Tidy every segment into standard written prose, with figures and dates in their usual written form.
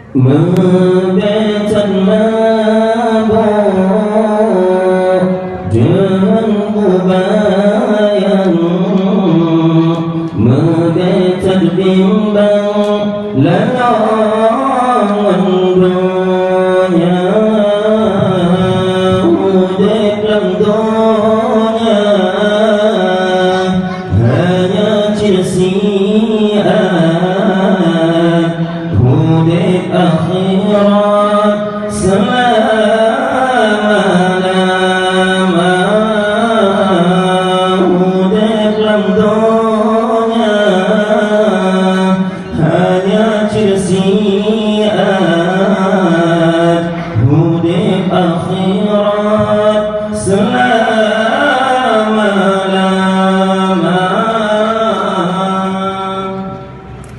Membecanabah dengan kubayang, membecan bimbang layangan dunia, udip dalam dunia hanya sia-sia, udip akhirat selama-lama, udip dalam dunia hanya sia-sia, udip akhirat selama-lama.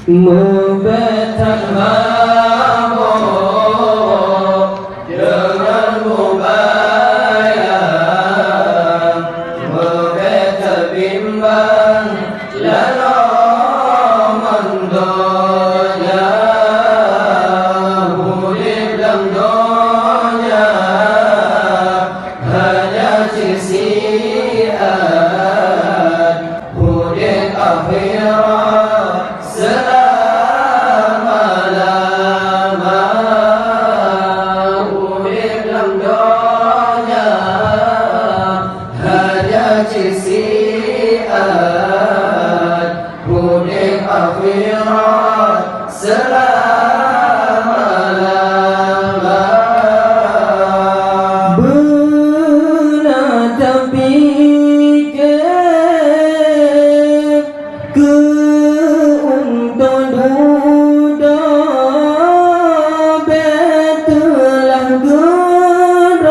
Membecan mabuk dengan kubayang, membecan bimbang layangan dunia, udip dalam dunia hanya sia-sia, udip akhirat selama-lama, udip dalam dunia hanya sia-sia, udip akhirat selama-lama. Benar tak fikir ke untuk duda, betulah gerak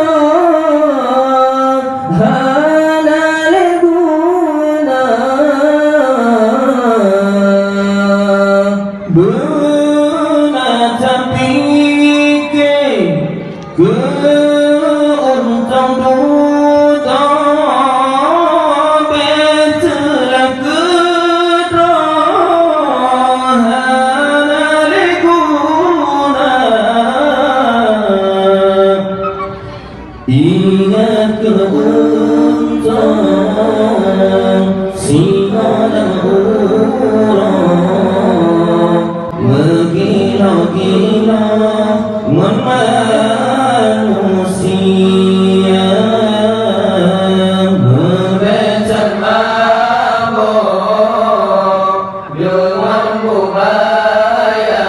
halal guna. Benar tak fikir ke untuk duda, betulah gerak halal guna. Ingat keuntungan segala orang, menggila-gila manusia. Membecan mabuk dengan kubayang,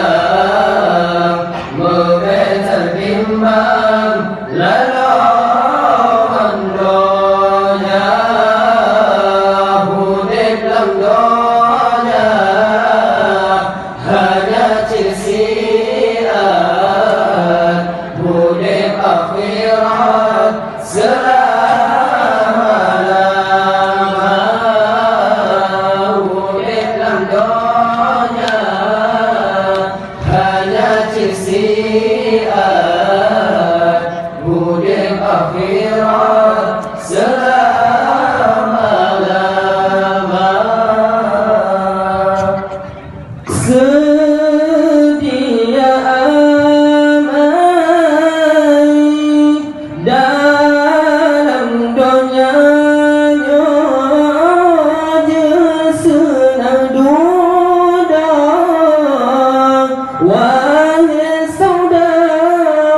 membecan bimbang layangan dunia, udip dalam dunia hanya sia-sia, udip akhirat selama-lama, udip dalam dunia hanya sia-sia, udip akhirat selama-lama. Sedia aman dalam dunianya, je senang duda, wahai saudara.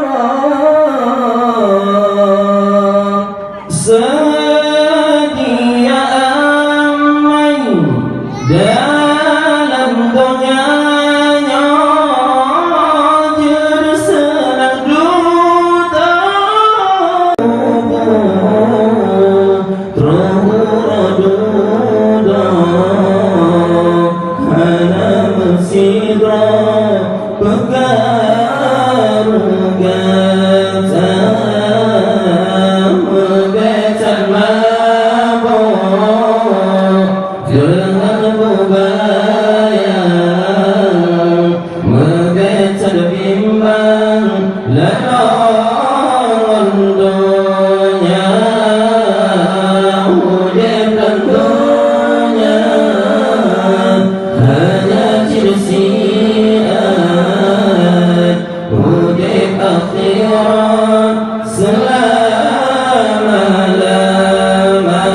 selama-lama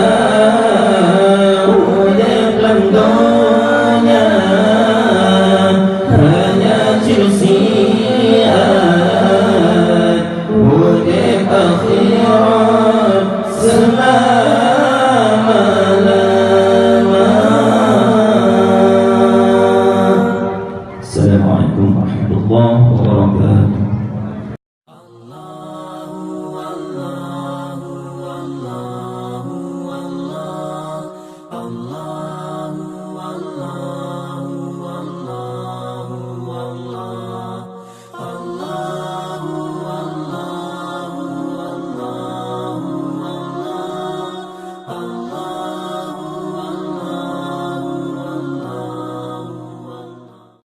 urip lan donya hanya cucian urip akhirat selama